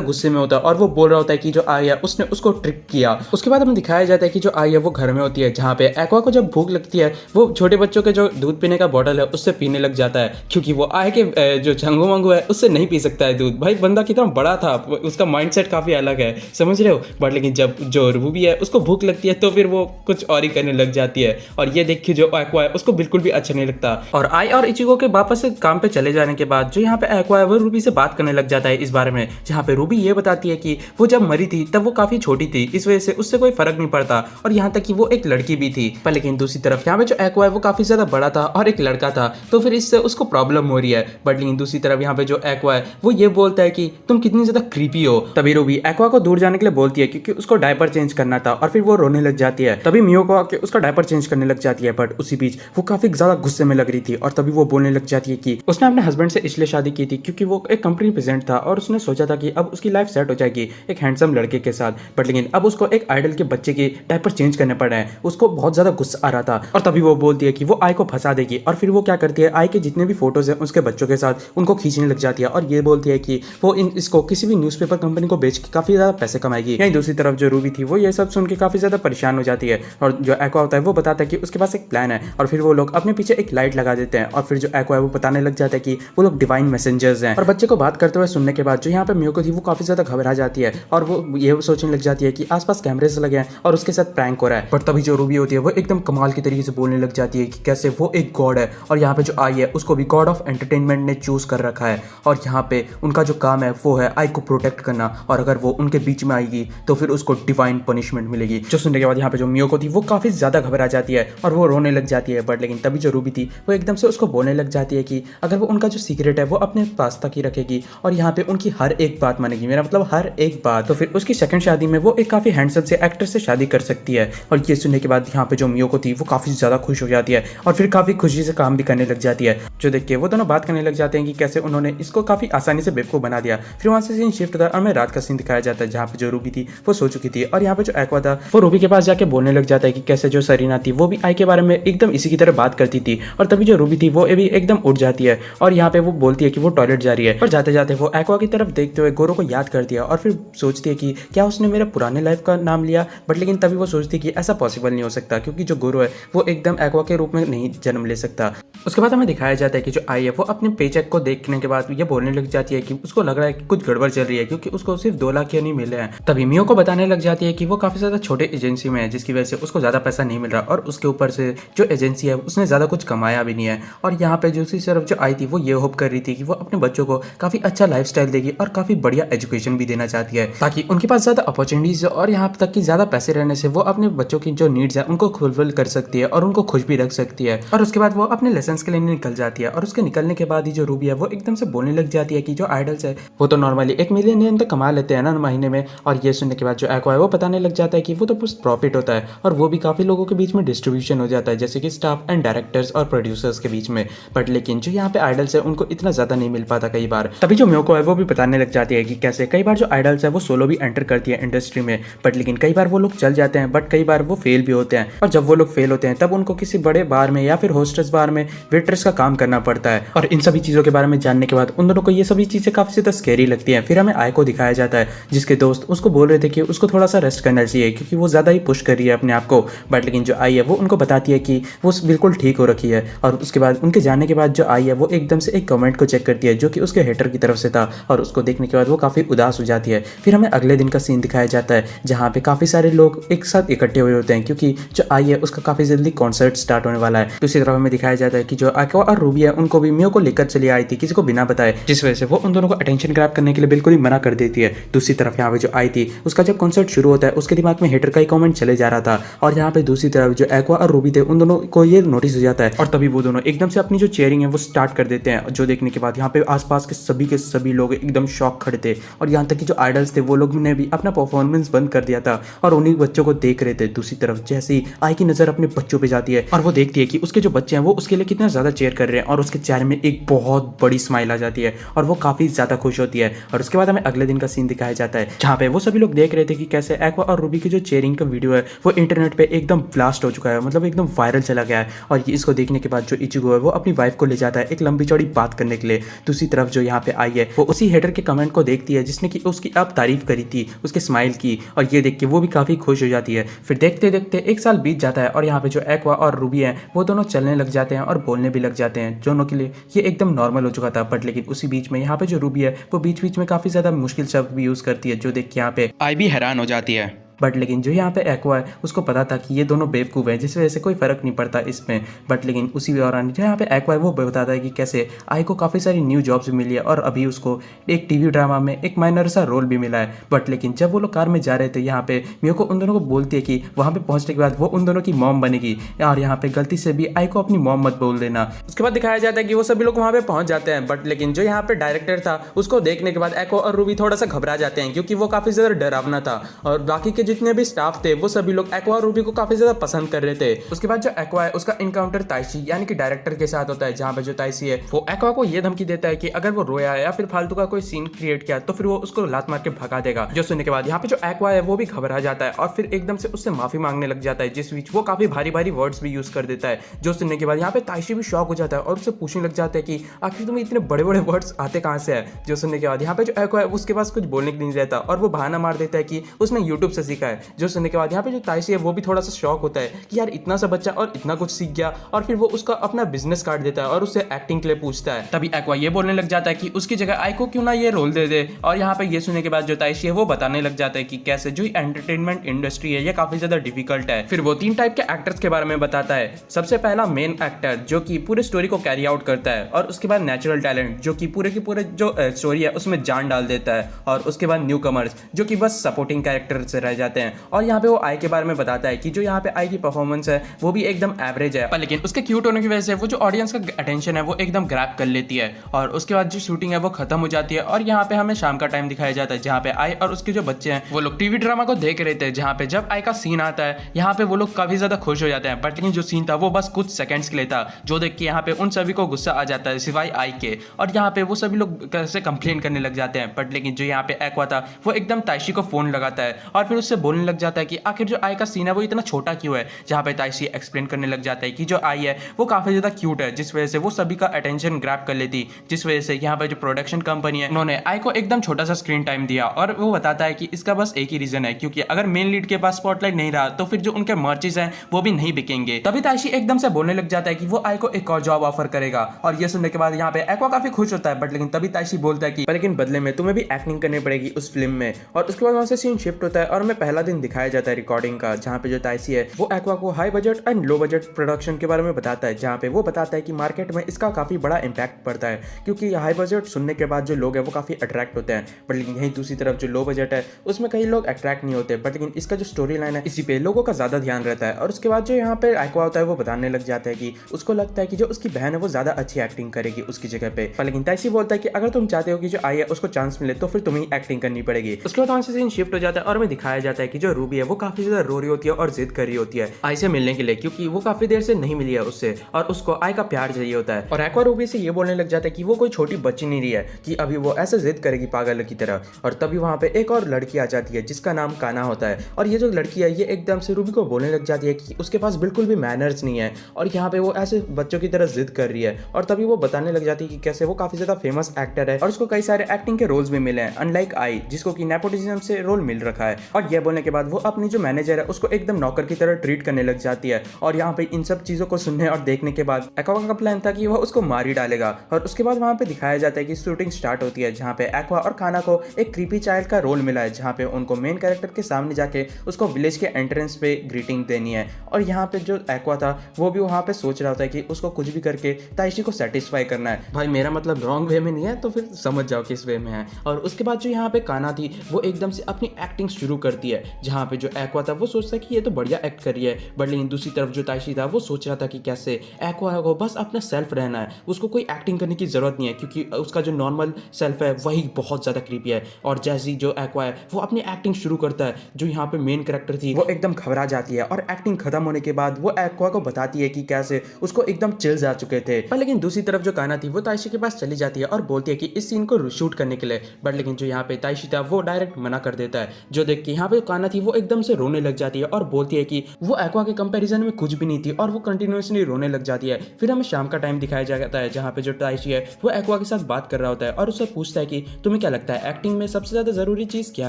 गुस्से में होता है और वो बोल रहा होता है कि जो आई है उसने उसको ट्रिक किया। उसके बाद हमें दिखाया जाता है कि जो आई है वो घर में होती है, जहाँ पे एक्वा को जब भूख लगती है वो छोटे बच्चों के जो दूध पीने का बॉटल है उससे पीने लग जाता है, क्योंकि वो आई के जो चंगू मंगू है उससे नहीं पी सकता है दूध। भाई बंदा कितना बड़ा था, उसका माइंडसेट काफी अलग है, समझ रहे हो। बट लेकिन जब जो रूबी है उसको भूख लगती है तो फिर वो कुछ और ही करने लग जाती है, और ये देख के जो एक्वा है उसको बिल्कुल भी अच्छा नहीं लगता। और आई और इचिगो के वापस से काम पे चले जाने के बाद जो यहाँ पे एक्वा है वो रूबी से बात करने लग जाता है इस बारे में, जहाँ पे रूबी ये बताती है कि वो जब मरी थी तब वो काफी छोटी थी, इस वजह से उससे कोई फर्क नहीं पड़ता, और यहाँ तक कि वो एक लड़की भी थी। पर लेकिन दूसरी तरफ यहाँ पे जो एक्वा है वो काफी ज्यादा बड़ा था और एक लड़का था, तो फिर इससे उसको प्रॉब्लम हो रही है। बट लेकिन दूसरी तरफ यहाँ पे जो एक्वा है वो ये बोलता है कि तुम कितनी ज्यादा क्रीपी हो। तभी रूबी एक्वा को दूर जाने के लिए बोलती है क्योंकि उसको डायपर चेंज करना था, और फिर वो रोने लग जाती है। तभी मियो को आके उसका डायपर चेंज करने लग जाती है, बट उसी बीच वो काफी ज्यादा गुस्से में लग रही थी, और तभी वो बोलने लग जाती है कि उसने अपने हस्बैंड से इसलिए शादी की थी क्योंकि वो एक कंपनी प्रेजेंट था और उसने सोचा था कि अब उसकी लाइफ सेट हो जाएगी एक हैंडसम लड़के के साथ। बट लेकिन अब उसको एक आइडल के बच्चे के डायपर चेंज करने पड़ रहे हैं, उसको बहुत ज्यादा गुस्सा आ रहा था। और तभी वो बोलती है कि वो आई को फंसा देगी, और फिर वो क्या करती है आई के जितने भी फोटोज हैं उसके बच्चों के साथ उनको खींचने लग जाती है, और ये बोलती है कि वो इसको किसी भी न्यूज़पेपर कंपनी को बेच के काफी ज्यादा पैसे कमाएगी। यहीं दूसरी तरफ जो रूबी थी वो ये सब सुन के काफी ज्यादा परेशान हो जाती है, और जो एक्वा होता है वो बताता है कि उसके पास एक प्लान है, और फिर वो लोग अपने पीछे एक लाइट लगा देते हैं, और फिर जो एक्वा है वो बताने लग जाता है कि वो लोग डिवाइन मैसेंजर्स हैं। और बच्चे को बात करते हुए सुनने के बाद जो यहाँ पे मियोको थी वो काफी ज्यादा घबरा जाती है, और वो ये सोचने लग जाती है कि आसपास कैमरेस लगे हैं और उसके साथ प्रैंक हो रहा है। पर तभी जो रूबी होती है वो एकदम कमाल के तरीके से बोलने लग जाती है कि कैसे वो एक गॉड है, और यहाँ पे जो आई है उसको भी गॉड ऑफ एंटरटेनमेंट ने चूज कर रखा है, और यहाँ पे उनका जो काम है वो है आई को प्रोटेक्ट करना, और अगर वो उनके बीच में आएगी तो फिर उसको डिवाइन पनिशमेंट मिलेगी। जो सुनने के बाद यहाँ पे जो मियोको थी वो काफी ज्यादा घबरा जाती है और वो रोने लग जाती है। बट लेकिन तभी जो रूबी थी वो एकदम से उसको बोलने लग जाती है कि अगर वो उनका जो सीक्रेट है वो अपने पास तक ही रखेगी और यहाँ पे उनकी हर एक बात मानेगी, मेरा मतलब हर एक बात, तो फिर उसकी सेकंड शादी में वो एक काफी हैंडसम से एक्टर से शादी कर सकती है। और ये सुनने के बाद यहाँ पे जो मियोको थी वो काफी ज्यादा खुश हो जाती है और फिर काफी खुशी से काम भी करने लग जाती है। जो देख के वो दोनों बात करने लग जाते हैं कि कैसे उन्होंने इसको काफी आसानी से बेवकूफ बना दिया। फिर वहां से सीन शिफ्ट होता है और हमें रात का सीन दिखाया जाता है जहाँ पे जो रूबी थी वो सो चुकी थी, और यहाँ पे जो एक्वा था वो रूबी के पास जाके बोलने लग जाता है कि कैसे जो सरीना थी वो भी आई के बारे में एकदम इसी की तरह बात करती थी। और तभी जो रूबी थी वो भी एकदम उठ जाती है और यहाँ पे वो बोलती है कि वो टॉयलेट जा रही है, और जाते जाते वो एक्वा की तरफ देखते हुए गोरो को याद करती है और फिर सोचती है कि क्या उसने मेरे पुराने लाइफ का नाम लिया। बट लेकिन तभी वो सोचती है कि ऐसा पॉसिबल नहीं हो सकता क्योंकि जो गोरो है वो एकदम एक्वा के रूप में नहीं जन्म ले सकता। उसके बाद हमें दिखाया जाता है कि जो आई है वो अपने पेचेक को देखने के बाद ये बोलने लग जाती है कि उसको लग रहा है कि कुछ गड़बड़ चल रही है क्योंकि उसको सिर्फ 2 लाख ही नहीं मिले हैं। तभी मियो को बताने लग जाती है कि वो काफी ज्यादा छोटे एजेंसी में है जिसकी वजह से उसको ज्यादा पैसा नहीं मिल रहा, और उसके ऊपर से जो एजेंसी है उसने ज्यादा कुछ कमाया भी नहीं है। और यहाँ पे दूसरी तरफ जो आई थी वो ये होप कर रही थी कि वो अपने बच्चों को काफी अच्छा लाइफस्टाइल देगी और काफी बढ़िया एजुकेशन भी देना चाहती है ताकि उनके पास ज्यादा अपॉर्चुनिटीज है, और यहाँ तक कि ज्यादा पैसे रहने से वो अपने बच्चों की जो नीड्स है उनको फुलफिल कर सकती है और उनको खुश भी रख सकती है। और उसके बाद वो अपने लेसन के लिए निकल जाती है, और उसके निकलने के बाद ही जो रूबी है वो एकदम से बोलने लग जाती है कि जो आइडल्स है वो तो नॉर्मली 1 मिलियन तक कमा लेते हैं ना महीने में। और ये सुनने के बाद जो एक्वा है वो बताने लग जाता है कि वो तो बस प्रॉफिट होता है और वो भी काफी लोगों के बीच में डिस्ट्रीब्यूशन हो जाता है जैसे कि स्टाफ एंड डायरेक्टर्स और प्रोड्यूसर्स के बीच में। बट लेकिन जो यहाँ पे आइडल्स है उनको इतना ज्यादा नहीं मिल पाता कई बार। तभी जो मियोको है वो भी बताने लग जाती है कि कैसे कई बार जो आइडल्स है वो सोलो भी एंटर करती है इंडस्ट्री में, बट लेकिन कई बार वो लोग चल जाते हैं, बट कई बार वो फेल भी होते हैं, और जब वो लोग फेल होते हैं तब उनको किसी बड़े बार में या फिर होस्टेस बार में वेट्रेस का काम करना पड़ता है। और इन सभी चीजों के बारे में जानने के बाद उन दोनों को ये सभी चीजें काफी ज्यादा स्कैरी लगती है। फिर हमें आई को दिखाया जाता है जिसके दोस्त उसको बोल रहे थे कि उसको थोड़ा सा रेस्ट करना चाहिए क्योंकि वो ज्यादा ही पुश कर रही है अपने आप को। बट लेकिन जो आई है वो उनको बताती है कि वो बिल्कुल ठीक हो रखी है। और उसके बाद उनके जाने के बाद जो आई है वो एकदम से एक कमेंट को चेक करती है जो कि उसके हेटर की तरफ से था, और उसको देखने के बाद वो काफी उदास हो जाती है। फिर हमें अगले दिन का सीन दिखाया जाता है जहाँ पे काफी सारे लोग एक साथ इकट्ठे हुए होते हैं क्योंकि जो आई है उसका काफी जल्दी कॉन्सर्ट स्टार्ट होने वाला है। दूसरी तरफ हमें दिखाया जाता है कि जो एक्वा और रूबी है उनको भी मियो को लेकर चली आई थी किसी को बिना बताए, जिस वजह से वो उन दोनों को अटेंशन ग्रैब करने के लिए बिल्कुल ही मना कर देती है। दूसरी तरफ यहाँ पे जो आई थी उसका जब कॉन्सर्ट शुरू होता है उसके दिमाग में हेटर का ही कमेंट चले जा रहा था, और यहाँ पे दूसरी तरफ जो एक्वा और रूबी थे उन दोनों को ये नोटिस हो जाता है, और तभी वो दोनों एकदम से अपनी जो चेयरिंग है वो स्टार्ट कर देते हैं। जो देखने के बाद यहाँ पे आसपास के सभी लोग एकदम शॉक खड़े थे, और यहाँ तक कि जो आइडल्स थे वो लोग ने भी अपना परफॉर्मेंस बंद कर दिया था और उन्हीं बच्चों को देख रहे थे। दूसरी तरफ जैसे ही आई की नजर अपने बच्चों पे जाती है और वो देखती है कि उसके जो बच्चे हैं वो उसके लिए कितना ज्यादा चेयर कर रहे हैं, और उसके चेहरे में एक बहुत बड़ी स्माइल आ जाती है और वो काफी ज्यादा खुश होती है। और उसके बाद हमें अगले दिन का सीन दिखाया जाता है जहाँ पे वो सभी लोग देख रहे थे कि कैसे एक्वा और रूबी की जो चेयरिंग का वीडियो है वो इंटरनेट पे एकदम ब्लास्ट हो चुका है, मतलब एकदम वायरल चला गया है। और इसको देखने के बाद जो इचिगो है वो अपनी वाइफ को चले जाता है एक लंबी चौड़ी बात करने के लिए। दूसरी तरफ जो यहाँ पे आई है वो उसी हेटर के कमेंट को देखती है जिसने कि उसकी अब तारीफ करी थी, उसके स्माइल की, और ये देख के वो भी काफी खुश हो जाती है। फिर देखते देखते एक साल बीत जाता है और यहाँ पे जो एक्वा और रूबी है वो दोनों चलने लग जाते हैं और बोलने भी लग जाते हैं। दोनों के लिए ये एकदम नॉर्मल हो चुका था, बट लेकिन उसी बीच में यहाँ पे जो रूबी है वो बीच बीच में काफी ज्यादा मुश्किल शब्द भी यूज करती है, जो देख के यहाँ पे आई भी हैरान हो जाती है। बट लेकिन जो यहाँ पे एक्वा है उसको पता था कि ये दोनों बेवकूफ़ हैं, जिस वजह से कोई फ़र्क नहीं पड़ता इसमें। बट लेकिन उसी दौरान जो यहाँ पे एक्वा है वो बताता है कि कैसे आई को काफ़ी सारी न्यू जॉब्स मिली है और अभी उसको एक टीवी ड्रामा में एक माइनर सा रोल भी मिला है। बट लेकिन जब वो लोग कार में जा रहे थे यहाँ पे मियो को उन दोनों को बोलती है कि वहाँ पे पहुँचने के बाद वो उन दोनों की मॉम बनेगी, और यहाँ पे गलती से भी आई को अपनी मॉम मत बोल देना। उसके बाद दिखाया जाता है कि वो सभी लोग वहाँ पे पहुँच जाते हैं। बट लेकिन जो यहाँ पे डायरेक्टर था उसको देखने के बाद एक्वा और रूबी थोड़ा सा घबरा जाते हैं, क्योंकि वो काफ़ी ज़्यादा डरावना था और बाकी के जितने भी स्टाफ वो सभी लोग एक्वा और रूबी को काफी ज्यादा पसंद कर रहे थे। उसके बाद जो एक्वा है उसका इनकाउंटर ताइशी यानी कि डायरेक्टर के साथ होता है, जहां पे जो ताइशी है वो एक्वा को ये धमकी देता है कि अगर वो रोया या फिर फालतू का कोई सीन क्रिएट किया तो फिर वो उसको लात मार के भगा देगा। जो सुनने के बाद यहाँ पे जो एक्वा है वो भी घबरा जाता है और फिर एकदम से उससे माफी मांगने लग जाता है, जिस बीच वो काफी भारी भारी वर्ड्स भी यूज कर देता है। जो सुनने के बाद यहाँ पे ताइशी भी शॉक हो जाता है और उससे पूछने लग जाता है कि आखिर तुम्हें इतने बड़े बड़े वर्ड्स आते कहाँ से है। जो सुनने के बाद यहाँ पे जो एक्वा है उसके पास कुछ बोलने के नहीं रहता और वो बहाना मार देता है कि उसने यूट्यूब से सीखा है। जो सुनने के बाद यहाँ पे जो ताइशी वो भी थोड़ा सा शॉक होता है कि यार इतना सा बच्चा और इतना कुछ सीख गया, और फिर वो उसका अपना बिजनेस कार्ड देता है और उससे एक्टिंग के लिए पूछता है। तभी एक्वा ये बोलने लग जाता है कि उसकी जगह आई को क्यों ना ये रोल दे दे। और यहाँ पे ये सुनने के बाद जो ताइशी है वो बताने लग जाता है कि कैसे जो एंटरटेनमेंट इंडस्ट्री है ये काफी ज्यादा डिफिकल्ट है। फिर वो 3 टाइप के एक्टर्स के बारे में बताता है। सबसे पहला मेन एक्टर जो कि पूरे स्टोरी को कैरी आउट करता है, और उसके बाद नेचुरल टैलेंट जो कि पूरे के पूरे जो स्टोरी है उसमें जान डाल देता है, और उसके बाद न्यू कमर्स जो कि बस सपोर्टिंग कैरेक्टर से रह जाते हैं। और यहाँ पे वो आई के बारे में बताता है कि जो यहाँ पे आई की परफॉर्मेंस है वो भी एकदम एवरेज है, पर लेकिन उसके क्यूट होने की वजह से वो जो ऑडियंस का अटेंशन है वो एकदम ग्रैब कर लेती है। और उसके बाद जो शूटिंग है वो खत्म हो जाती है और यहाँ पे हमें शाम का टाइम दिखाया जाता है, जहाँ पे आई और उसके जो बच्चे हैं वो लोग टीवी ड्रामा को देख रहे थे, जहाँ पे जब आई का सीन आता है यहाँ पे वो लोग काफी ज्यादा खुश हो जाते हैं। बट लेकिन जो सीन था वो बस कुछ सेकंड्स के लिए था, जो देख के यहाँ पे उन सभी को गुस्सा आ जाता है सिवाय आई के, और यहाँ पे वो सभी लोग कैसे कंप्लेन करने लग जाते हैं। बट लेकिन जो यहाँ पे एक्वा था वो एकदम ताइशी को फोन लगाता है और फिर उससे बोलने लग जाता है कि आखिर जो आई का सीन है वो इतना छोटा क्यों है। जहाँ पे ताइशी एक्सप्लेन करने लग जाता है कि जो आई है वो काफी ज्यादा क्यूट है, जिस वजह से वो सभी का अटेंशन ग्रैब कर लेती, जिस वजह से यहाँ पे जो प्रोडक्शन कंपनी है उन्होंने आई को एकदम छोटा सा स्क्रीन टाइम दिया। और वो बताता है कि इसका बस एक ही रीजन है, क्योंकि अगर मेन लीड के पास स्पॉटलाइट नहीं रहा तो फिर जो उनके मर्चेज हैं वो भी नहीं बिकेंगे। तभी ताइशी एकदम से बोलने लग जाता है कि वो आई को एक और जॉब ऑफर करेगा, और ये सुनने के बाद यहाँ पे एक्वा काफी खुश होता है। बट लेकिन तभी ताइशी बोलता है कि लेकिन बदले में तुम्हें भी एक्टिंग करनी पड़ेगी उस फिल्म में। और उसके बाद वहां से सीन शिफ्ट होता है और हमें पहला दिन दिखाया जाता है रिकॉर्डिंग का, जहाँ पे जो ताइशी है वो एक्वा को high budget and low budget production के बारे में बताता है, जहाँ पे वो बताता है कि मार्केट में इसका काफी बड़ा इंपैक्ट पड़ता है, क्योंकि हाई बजट सुनने के बाद जो लोग हैं वो काफी अट्रैक्ट होते हैं। बट लेकिन यहीं दूसरी तरफ जो लो बजट है उसमें कई लोग अट्रैक्ट नहीं होते, बट लेकिन इसका जो स्टोरी लाइन है इसी पे लोगों का ज्यादा ध्यान रहता है। और उसके बाद जो यहाँ पे एक्वा होता है वो बताने लग जाता है कि उसको लगता है कि जो उसकी बहन है वो ज्यादा अच्छी एक्टिंग करेगी उसकी जगह पे। पर लेकिन ताइशी बोलता है कि अगर तुम चाहते हो कि जो आई है उसको चांस मिले तो फिर तुम्हें एक्टिंग करनी पड़ेगी। उसके बाद वहां से सीन शिफ्ट हो जाता है और हमें दिखाया जाता है कि जो रूबी है वो काफी ज्यादा रो रही होती है और जिद कर रही होती है आई से मिलने के लिए, क्योंकि वो काफी देर से नहीं मिली है उससे और उसको आई का प्यार चाहिए होता है। और एक्वा रूबी से ये बोलने लग जाता है कि वो कोई छोटी बच्ची नहीं रही है कि अभी वो ऐसे जिद करेगी पागल की तरह। और तभी वहां पे एक और लड़की आ जाती है जिसका नाम काना होता है, और ये जो लड़की है ये एकदम से रूबी को बोलने लग जाती है कि उसके पास बिल्कुल भी मैनर्स नहीं है और यहाँ पे वो ऐसे बच्चों की तरह जिद कर रही है। और तभी वो बताने लग जाती है कि कैसे वो काफी ज्यादा फेमस एक्टर है और उसको कई सारे एक्टिंग के रोल्स भी मिले हैं, अनलाइक आई जिसको कि नेपोटिज्म से रोल मिल रखा है। और यह बोलने के बाद वो अपनी जो मैनेजर है उसको एकदम नौकर की तरह ट्रीट करने लग जाती है। और यहाँ पे इन सब चीजों को सुनने और देखने के बाद एक्वा का प्लान था कि वह उसको मार ही डालेगा। और उसके बाद वहां पे दिखाया जाता है कि शूटिंग स्टार्ट होती है, जहाँ पे एक्वा और काना को एक क्रीपी चाइल्ड का रोल मिला है, जहाँ पे उनको मेन कैरेक्टर के सामने जाके उसको विलेज के एंट्रेंस पे ग्रीटिंग देनी है। और यहाँ पे जो एक्वा था वो भी वहाँ पे सोच रहा था कि उसको कुछ भी करके ताइशी को सेटिस्फाई करना है। भाई मेरा मतलब रॉन्ग वे में नहीं है तो फिर समझ जाओ किस वे में है। और उसके बाद जो यहाँ पे काना थी वो एकदम से अपनी एक्टिंग शुरू करती है, जहाँ पे जो एक्वा था वो सोचता है कि ये तो बढ़िया एक्ट कर रही है। बट लेकिन दूसरी तरफ जो ताइशी था वो सोच रहा था कि कैसे एक्वा को बस अपना सेल्फ रहना है, उसको कोई एक्टिंग करने की जरूरत नहीं है, क्योंकि उसका जो नॉर्मल सेल्फ है वही बहुत ज्यादा क्रीपी है। और जैसी जो एक्वा है वो अपनी एक्टिंग शुरू करता है, जो यहाँ पे मेन कैरेक्टर थी वो एकदम घबरा जाती है और एक्टिंग खत्म होने के बाद वो एक्वा को बताती है कि कैसे उसको एकदम चिल्स आ चुके थे। पर लेकिन दूसरी तरफ जो काना थी वो ताइशी के पास चली जाती है और बोलती है कि इस सीन को शूट करने के लिए। बट लेकिन जो यहाँ पे ताइशी था वो डायरेक्ट मना कर देता है, जो देख के यहाँ पे काना थी वो एकदम से रोने लग जाती है और बोलती है कि वो एक्वा के कंपैरिजन में कुछ भी नहीं थी और वो कंटिन्यूअसली रोने लग जाती है। फिर हमें शाम का टाइम दिखाया जाता है जहाँ पे जो ताइशी है वो एक्वा के साथ बात कर रहा होता है और उससे पूछता है कि तुम्हें क्या लगता है एक्टिंग में सबसे ज्यादा जरूरी चीज क्या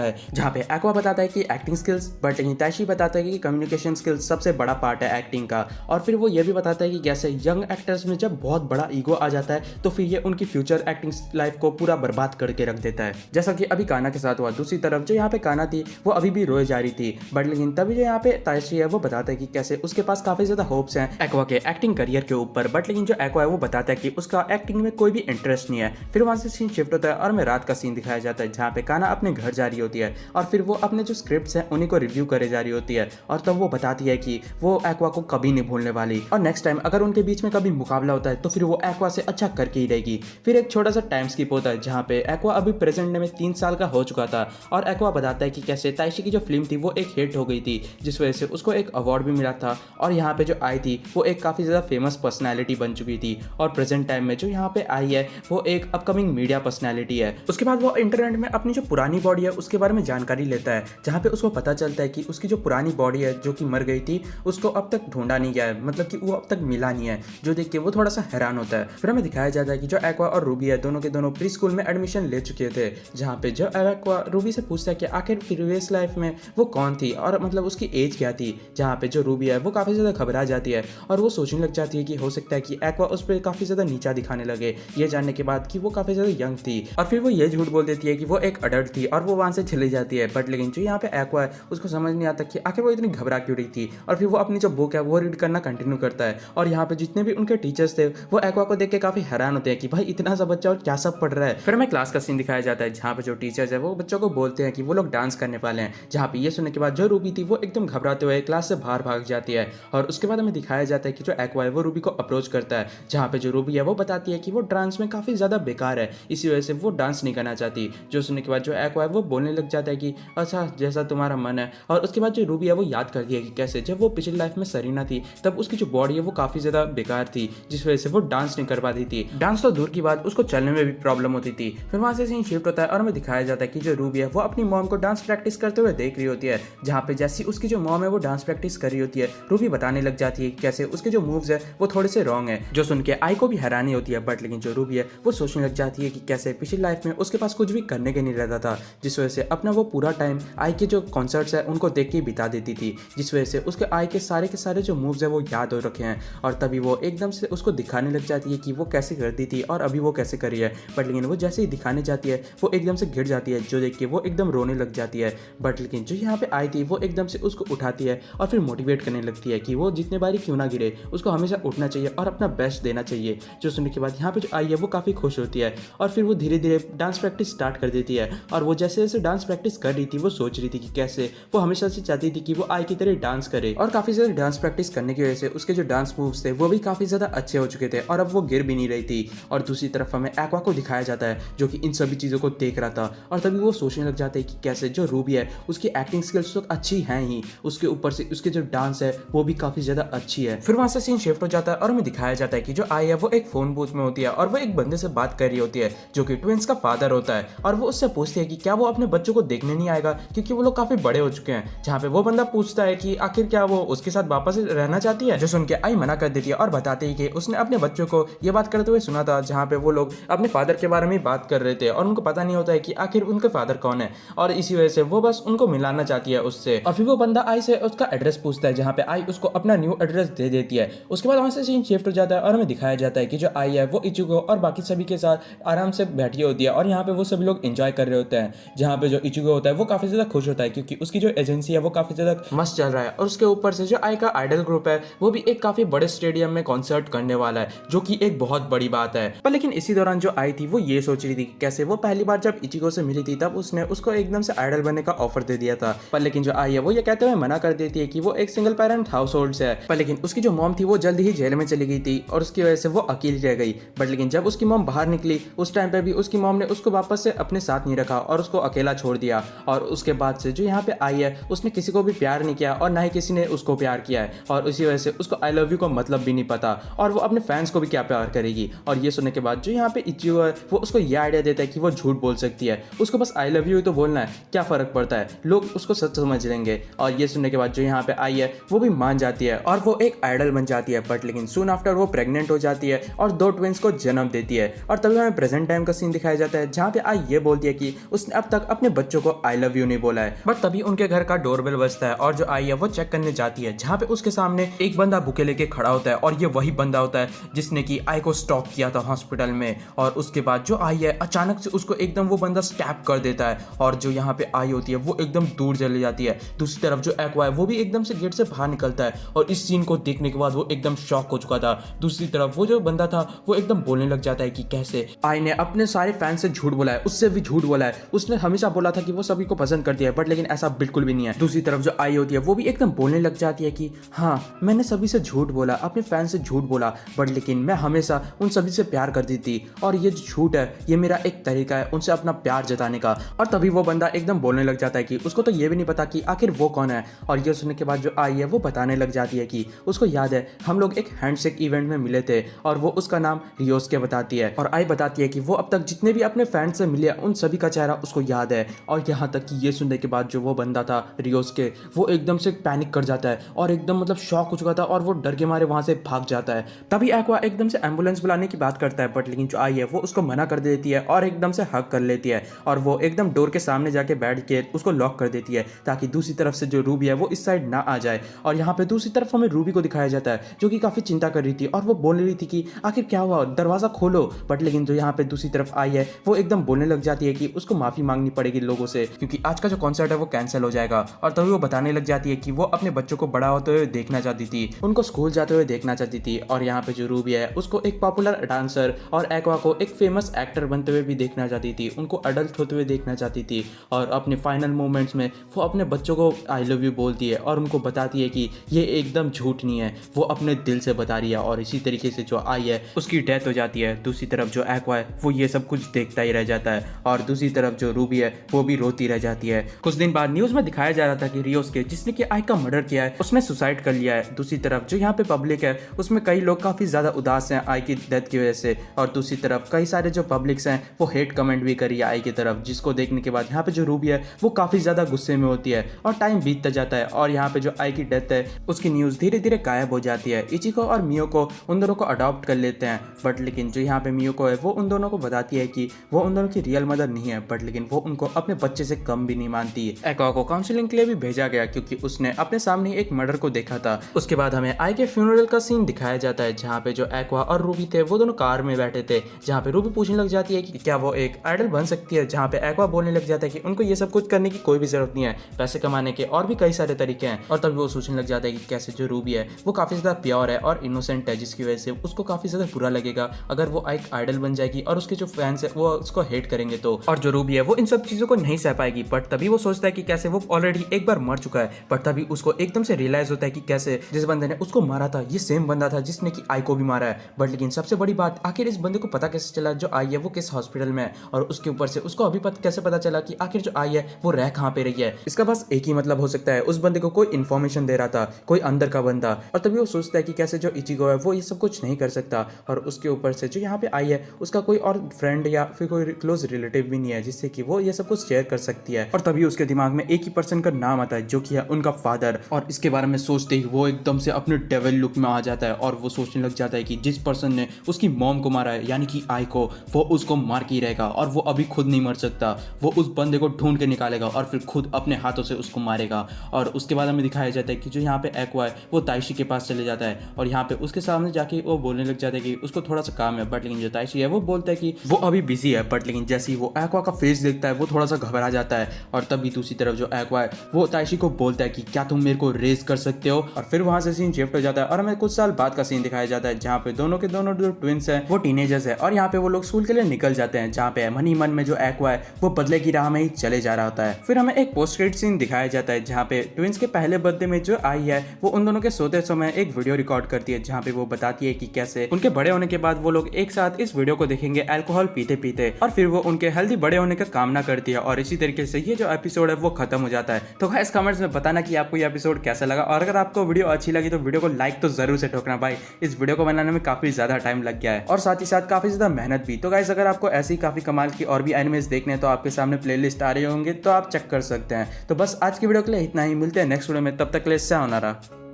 है, जहाँ पे एक्वा बताता है कि एक्टिंग स्किल्स, बट ताइशी बताता है कि कम्युनिकेशन स्किल्स सबसे बड़ा पार्ट है एक्टिंग का। और फिर वो ये भी बताता है कि कैसे यंग एक्टर्स में जब बहुत बड़ा ईगो आ जाता है तो फिर ये उनकी फ्यूचर एक्टिंग लाइफ को पूरा बर्बाद करके रख देता है, जैसा कि अभी काना के साथ हुआ। दूसरी तरफ जो यहाँ पे काना थी वो अभी भी रोए जा रही थी, बट लेकिन तभी जो यहाँ पे ताइशी है वो बताता है कि कैसे उसके पास काफी ज्यादा होप्स हैं एक्वा के एक्टिंग करियर के ऊपर, बट लेकिन जो एक्वा है वो बताता है कि उसका एक्टिंग में कोई भी इंटरेस्ट नहीं है। फिर वहां से सीन शिफ्ट होता है और हमें रात का सीन दिखाया जाता है जहाँ पे काना अपने घर जा रही होती है और फिर वो अपने जो स्क्रिप्ट्स हैं उन्हीं को रिव्यू करे जा रही होती है और तब वो बताती है कि वो एक्वा को कभी नहीं भूलने वाली और नेक्स्ट टाइम अगर उनके बीच में कभी मुकाबला होता है तो फिर वो एक्वा से अच्छा करके ही रहेगी। फिर एक छोटा सा टाइम स्किप होता है जहाँ पे एक्वा अभी प्रेजेंट में 3 साल का हो चुका था और एक्वा बताता है कि कैसे ताइशी की जो फिल्म थी वो एक हिट हो गई थी जिस वजह से उसको एक अवार्ड भी मिला था और यहाँ पे जो आई थी वो एक काफी ज्यादा फेमस पर्सनैलिटी बन चुकी थी और प्रेजेंट टाइम में जो यहाँ पे आई है वो एक अपकमिंग मीडिया पर्सनैलिटी है। उसके बाद वो इंटरनेट में अपनी जो पुरानी बॉडी है उसके बारे में जानकारी लेता है जहाँ पे उसको पता चलता है कि उसकी जो पुरानी बॉडी है जो कि मर गई थी उसको अब तक ढूंढा नहीं गया है, मतलब कि वो अब तक मिला नहीं है, जो देख के वो थोड़ा सा हैरान होता है। फिर हमें दिखाया जाता है कि जो एक्वा और रूबी है दोनों के दोनों प्री स्कूल में एडमिशन ले चुके थे, जहाँ पे जो एक्वा रूबी से पूछता है कि आखिर प्रीवियस लाइफ में वो कौन थी और मतलब उसकी एज क्या थी, जहाँ पे जो रूबी है वो काफी ज्यादा घबरा जाती है और वो सोचने लग जाती है कि हो सकता है कि एक्वा उस पर काफी ज्यादा नीचा दिखाने लगे ये जानने के बाद कि वो काफी ज्यादा यंग थी और फिर वो ये झूठ बोल देती है कि वो एक अडल्ट थी और वो वहां से चली जाती है। बट लेकिन जो यहाँ पे एक्वा है उसको समझ नहीं आता कि आखिर वो इतनी घबरा क्यों रही थी और फिर वो अपनी जो बुक है वो रीड करना कंटिन्यू करता है और यहाँ पे जितने भी उनके टीचर्स थे वो एक्वा को देख के काफी हैरान होते हैं कि भाई इतना सा बच्चा और क्या सब पढ़ रहा है। फिर हमें क्लास का सीन दिखाया जाता है जहाँ पे जो टीचर्स है वो बच्चों को बोलते हैं कि वो लोग डांस करने वाले हैं, जहाँ पे ये सुनने के बाद जो रूबी थी वो एकदम घबराते हुए क्लास से बाहर भाग जाती है और उसके बाद हमें दिखाया जाता है कि जो एक्वा है वो रूबी को अप्रोच करता है, जहाँ पे जो रूबी है वो बताती है कि वो डांस में काफी ज्यादा बेकार है इसी वजह से वो डांस नहीं करना चाहती। जो सुनने के बाद जो एक्वा है वो बोलने लग जाता है कि अच्छा जैसा तुम्हारा मन है। और उसके बाद जो रूबी है वो याद करती है कि कैसे जब वो पिछली लाइफ में सरीना थी तब उसकी जो बॉडी है वो काफी ज्यादा बेकार थी जिस वजह से वो डांस नहीं कर पाती थी, डांस तो दूर की बात उसको चलने में भी प्रॉब्लम होती थी। फिर वहां से सीन शिफ्ट होता है और हमें दिखाया जाता है कि जो रूबी है वो अपनी मॉम को डांस प्रैक्टिस करते हुए देख रही होती है, जहाँ पे जैसी उसकी जो मॉम है वो डांस प्रैक्टिस कर रही होती है रूबी बताने लग जाती है कैसे उसके जो मूव्स है वो थोड़े से रॉन्ग है, जो सुन के आई को भी हैरानी होती है। बट लेकिन जो रूबी है वो सोचने लग जाती है कि कैसे पिछली लाइफ में उसके पास कुछ भी करने के नहीं रहता था, जिस वजह से अपना वो पूरा टाइम आई के जो कॉन्सर्ट्स है उनको देख के बिता देती थी, जिस वजह से उसके आई के सारे जो मूव्स है वो याद हो रखे हैं और तभी वो एकदम से उसको दिखाने लग जाती है कि वो कैसे करती थी और अभी वो कैसे करी है। बट लेकिन वो जैसे ही दिखाने जाती है वो एकदम से गिर जाती है, जो देख के वो एकदम रोने लग जाती है। बट लेकिन जो यहाँ पे आई थी वो एकदम से उसको उठाती है और फिर मोटिवेट करने लगती है कि वो जितने बारी क्यों ना गिरे उसको हमेशा उठना चाहिए और अपना बेस्ट देना चाहिए। जो सुनने के बाद यहाँ पे जो आई है वो काफ़ी खुश होती है और फिर वो धीरे धीरे डांस प्रैक्टिस स्टार्ट कर देती है और वो जैसे जैसे डांस प्रैक्टिस कर रही थी वो सोच रही थी कि कैसे वो हमेशा से चाहती थी कि वो आई की तरह डांस करे और काफ़ी ज़्यादा डांस प्रैक्टिस करने की वजह से उसके जो डांस मूव्स थे वो भी काफ़ी ज़्यादा अच्छे हो चुके थे और अब वो गिर भी नहीं रही थी। और दूसरी तरफ हमें एक्वा को दिखाया जाता है जो कि इन सभी चीज़ों को देख रहा था और तभी वो सोचने लग जाता है कि कैसे जो रूबी है उसकी एक्टिंग स्किल्स तो अच्छी हैं ही, उसके ऊपर से उसके जो डांस है वो भी काफ़ी ज़्यादा अच्छी है। फिर वहाँ से सीन शिफ्ट हो जाता है और हमें दिखाया जाता है कि जो आई है वो एक फ़ोन बूथ में होती है और वो एक बंदे से बात कर रही होती है जो कि ट्विंस का फादर होता है और वो उससे पूछती है कि क्या वो अपने बच्चों को देखने नहीं आएगा क्योंकि वो लोग काफ़ी बड़े हो चुके हैं, जहाँ पे वो बंदा पूछता है कि आखिर क्या वो उसके साथ वापस रहना चाहती है, जो सुन के आई मना कर देती है और बताती है कि उसने अपने बच्चों को ये बात करते हुए सुना था जहाँ पे वो लोग अपने फादर के बारे में बात कर रहे थे और उनको पता नहीं होता है कि आखिर उनके फादर कौन है और इसी वजह से वो बस उनको मिलाना चाहती है उससे। और फिर वो बंदा आई से उसका एड्रेस पूछता है जहाँ पे आई उसको अपना न्यू एड्रेस दे देती है। उसके बाद वहाँ से सीन शिफ्ट हो जाता है और हमें दिखाया जाता है कि जो आई है वो इचिगो और बाकी सभी के साथ आराम से बैठी होती है और यहाँ पे वो सभी लोग एंजॉय कर रहे होते हैं, जहाँ पे जो इचिगो होता है वो काफी ज्यादा खुश होता है क्योंकि उसकी जो एजेंसी है वो काफी ज्यादा मस्त चल रहा है और उसके ऊपर से जो आई का आइडल ग्रुप है वो भी एक काफी बड़े स्टेडियम में कॉन्सर्ट करने वाला है, जो कि एक बहुत बड़ी बात है। पर लेकिन इसी दौरान जो आई थी वो ये सोच रही थी कि कैसे वो पहली बार जब इचिगो से मिली थी तब उसने उसको एकदम से आइडल बनने का ऑफर दे दिया था। पर लेकिन जो आई है वो ये कहते हुए मना कर देती है कि वो एक सिंगल पेरेंट हाउस होल्ड से है। पर लेकिन उसकी जो मॉम थी वो जल्दी ही जेल में चली गई थी और उसकी वजह से वो अकेली रह गई। बट लेकिन जब उसकी मॉम बाहर निकली उस टाइम पे भी उसकी मॉम ने उसको वापस से अपने साथ नहीं रखा और उसको अकेला छोड़ दिया और उसके बाद से जो यहाँ पे आई है उसने किसी को भी प्यार नहीं किया और ना ही किसी ने उसको प्यार किया है और इसी वजह से उसको आई लव यू का मतलब भी नहीं पता और वो अपने फैंस को भी क्या प्यार करेगी। और ये सुनने के बाद जो यहाँ पे इचिगो है वो उसको ये आइडिया देता है कि वो झूठ बोल सकती है, उसको बस आई लव यू तो बोलना है, क्या फर्क पड़ता है। लोग उसको सच समझ लेंगे। और ये सुनने के बाद जो यहाँ पे आई है वो भी मान जाती है और वो एक आइडल बन जाती है। बट लेकिन सून आफ्टर वो प्रेग्नेंट हो जाती है और 2 ट्विंस को जन्म देती है। और तभी हमें प्रेजेंट टाइम का सीन दिखाया जाता है जहाँ पे आई ये बोलती है कि उसने अब तक अपने बच्चों को आई लव यू नहीं बोला है। बट तभी उनके घर का डोरबेल बजता है और जो आई है वो चेक करने जाती है, जहाँ पे उसके सामने एक बंदा बुके लेके खड़ा होता है और ये वही बंदा होता है जिसने की आई को स्टॉक किया था हॉस्पिटल में। और उसके बाद जो आई है अचानक से उसको एकदम वो बंदा स्टैप कर देता है और जो यहाँ पे आई होती है वो एकदम दूर चली जाती है। दूसरी तरफ जो एक्वा है वो भी एकदम से गेट से बाहर निकलता है और इस सीन को देखने के बाद वो एकदम शॉक हो चुका था। दूसरी तरफ वो जो बंदा था वो एकदम बोलने लग जाता है कि कैसे आई ने अपने सारे फैन से झूठ बोला है, उससे भी झूठ बोला है, उसने हमेशा बोला था कि वो सभी को पसंद करती है बट लेकिन ऐसा बिल्कुल भी नहीं है। दूसरी तरफ जो आई होती है वो भी एकदम बोलने लग जाती है कि हाँ मैंने सभी से झूठ बोला, अपने फैन से झूठ बोला, बट लेकिन मैं हमेशा उन सभी से प्यार करती थी और ये जो झूठ है ये मेरा एक तरीका है उनसे अपना प्यार जताने का। और तभी वो बंदा एकदम बोलने लग जाता है कि उसको तो ये भी नहीं पता कि आखिर वो कौन है। और ये सुनने के बाद जो आई है वो बताने लग जाती है कि उसको याद है हम लोग एक हैंडशेक इवेंट में मिले थे और वो उसका नाम रियोस के बताती है। और आई बताती है कि वो अब तक जितने भी अपने फैन से मिले उन सभी का चेहरा उसको याद है। और यहाँ तक कि ये सुनने के बाद जो वो बंदा था रियोस के वो एकदम से पैनिक कर जाता है और एकदम मतलब शॉक हो चुका था और वो डर के मारे वहां से भाग जाता है। तभी एक्वा एकदम से एम्बुलेंस बुलाने की बात करता है बट लेकिन जो आई है वो उसको मना कर देती है और एकदम से हग कर लेती है और वो एकदम डोर के सामने जाके बैठ के उसको लॉक कर देती है ताकि दूसरी तरफ से जो रूबी है वो इस साइड ना आ जाए। और यहाँ पे दूसरी तरफ हमें रूबी को दिखाया जाता है जो कि काफी चिंता कर रही थी और वो बोल रही थी कि आखिर क्या हुआ, दरवाजा खोलो। बट लेकिन जो यहाँ पे दूसरी तरफ आई है वो एकदम बोलने लग जाती है कि उसको माफी मांगनी पड़ेगी लोगों से क्योंकि आज का जो कॉन्सर्ट है वो कैंसिल हो जाएगा। और तभी वो बताने लग जाती है कि वो अपने बच्चों को बड़ा होते हुए देखना चाहती थी, उनको स्कूल जाते हुए देखना चाहती थी। और यहाँ पे जो रूबी है उसको एक पॉपुलर डांसर और एक्वा को एक फेमस एक्टर बनते हुए भी देखना चाहती थी, उनको अडल्ट होते हुए देखना चाहती थी। और अपने फाइनल मोमेंट्स में वो अपने बच्चों को आई लव यू बोलती है और उनको बताती है कि ये एकदम झूठ नहीं है, वो अपने दिल से बता रही है। और इसी तरीके से जो आई है उसकी डेथ हो जाती है। दूसरी तरफ जो एक्वा है वो ये सब कुछ देखता ही रह जाता है और दूसरी तरफ जो रूबी है वो भी रोती रह जाती है। कुछ दिन बाद न्यूज में दिखाया जा रहा था कि रियोस के जिसने कि आई का मर्डर किया है उसने सुसाइड कर लिया है। दूसरी तरफ जो यहाँ पे पब्लिक है उसमें कई लोग काफी ज्यादा उदास हैं आई की डेथ की वजह से और दूसरी तरफ कई सारे जो पब्लिक्स हैं वो हेट कमेंट भी करी है आई की तरफ, जिसको देखने के बाद यहाँ पे जो रूबी है वो काफी ज्यादा गुस्से में होती है। और टाइम बीतता जाता है और यहाँ पे जो आई की डेथ है उसकी न्यूज धीरे धीरे गायब हो जाती है। इचिको और मियोको उन दोनों को अडॉप्ट कर लेते हैं बट लेकिन जो यहाँ पे मियोको है वो उन दोनों को बताती है कि वो उन दोनों की रियल मदर नहीं है बट लेकिन वो उनको अपने बच्चे से कम भी नहीं मानती। एक्वा को काउंसलिंग के लिए भी भेजा गया क्योंकि उसने अपने सामने एक मर्डर को देखा था। उसके बाद हमें आई के फ्यूनरल का सीन दिखाया जाता है जहाँ पे जो एक्वा और रूबी थे वो दोनों कार में बैठे थे, जहाँ पे रूबी पूछने लग जाती है कि क्या वो एक आइडल बन सकती है, जहाँ पे एक्वा बोलने लग जाता है कि उनको ये सब कुछ करने की कोई भी जरूरत नहीं है, पैसे कमाने के और भी कई सारे तरीके हैं। और तभी वो सोचने लग जाता है कि कैसे जो रूबी है वो काफी ज्यादा प्योर है और इनोसेंट है, जिसकी वजह से उसको काफी ज्यादा बुरा लगेगा अगर वो एक आइडल बन जाएगी और उसके जो फैंस है वो उसको हेट करेंगे तो। और जो रूबी है वो इन सब चीजों को नहीं सह पाएगी। बट तभी वो सोचता है कि कैसे वो ऑलरेडी एक बार मर चुका है। बट तभी उसको एकदम से रियलाइज होता है कि कैसे जिस बंदे ने उसको मारा था ये सेम बंदा था जिसने कि आई को भी मारा है। बट लेकिन सबसे बड़ी बात आखिर इस बंदे को पता कैसे चला जो आई है वो किस हॉस्पिटल में है, और उसके ऊपर से उसको अभी कैसे पता चला कि आखिर जो आई है वो रह कहाँ पे रही है। इसका बस एक ही मतलब हो सकता है, उस बंदे को कोई इन्फॉर्मेशन दे रहा था, कोई अंदर का बंदा। और तभी वो सोचता है कि कैसे जो इचिगो है वो ये सब कुछ नहीं कर सकता और उसके ऊपर से जो यहाँ पे आई है उसका कोई और फ्रेंड या फिर कोई क्लोज रिलेटिव भी नहीं है जिससे कि वो ये सब कुछ शेयर कर सकती है। और तभी उसके दिमाग में एक ही पर्सन का नाम आता है जो कि है उनका फादर। और इसके बारे में सोचते ही वो एकदम से अपने डेविल लुक में आ जाता है और वो सोचने लग जाता है कि जिस पर्सन ने उसकी मॉम को मारा है यानी कि आई को, वो उसको मार के ही रहेगा और वो अभी खुद नहीं मर सकता, वो उस बंदे को ढूंढ के निकालेगा और फिर खुद अपने हाथों से उसको मारेगा। और उसके बाद हमें दिखाया जाता है कि जो यहाँ पे एक्वा है वो ताइशी के पास चले जाता है और यहाँ पे उसके सामने जाके वो बोलने लग जाता है कि उसको थोड़ा सा काम है। बट लेकिन जो ताइशी है वो बोलता है कि वो अभी बिजी है। बट लेकिन जैसे ही वो एक्वा का फेस देखता है वो थोड़ा सा घबरा जाता है। और तभी दूसरी तरफ जो एक्वा है वो ताइशी को बोलता है कि क्या तुम मेरे को रेस कर सकते हो। और फिर वहां से सीन शिफ्ट हो जाता है और हमें कुछ साल बाद का सीन दिखाया जाता है जहाँ पे दोनों के दोनों जो ट्विंस हैं वो टीनेजर्स है और यहाँ पे वो लोग स्कूल के लिए निकल जाते हैं, जहाँ पे मन ही मन में जो एक्वा है वो बदले की राह में ही चले जा रहा होता है। फिर हमें एक पोस्ट क्रेडिट सीन दिखाया जाता है जहाँ पे ट्विंस के पहले बर्थडे में जो आई है वो उन दोनों के सोते समय एक वीडियो रिकॉर्ड करती है जहाँ पे वो बताती है कि कैसे उनके बड़े होने के बाद वो लोग एक साथ इस वीडियो को देखेंगे अल्कोहल पीते पीते, और फिर वो उनके हेल्दी बड़े होने का कामना करती है। और इसी तरीके से ये जो एपिसोड है वो खत्म हो जाता है। तो गाइस कमेंट्स में बताना कि आपको ये एपिसोड कैसा लगा, और अगर आपको वीडियो अच्छी लगी तो वीडियो को लाइक तो जरूर से ठोकना भाई, इस वीडियो को बनाने में काफी ज्यादा टाइम लग गया है और साथ ही साथ काफी ज्यादा मेहनत भी। तो गाइस अगर आपको ऐसी काफी कमाल की और भी एनिमेस देखने हैं तो आपके सामने प्लेलिस्ट आ रहे होंगे तो आप चेक कर सकते हैं। तो बस आज की वीडियो के लिए इतना ही, मिलते हैं नेक्स्ट वीडियो में, तब तक के लिए sayonara।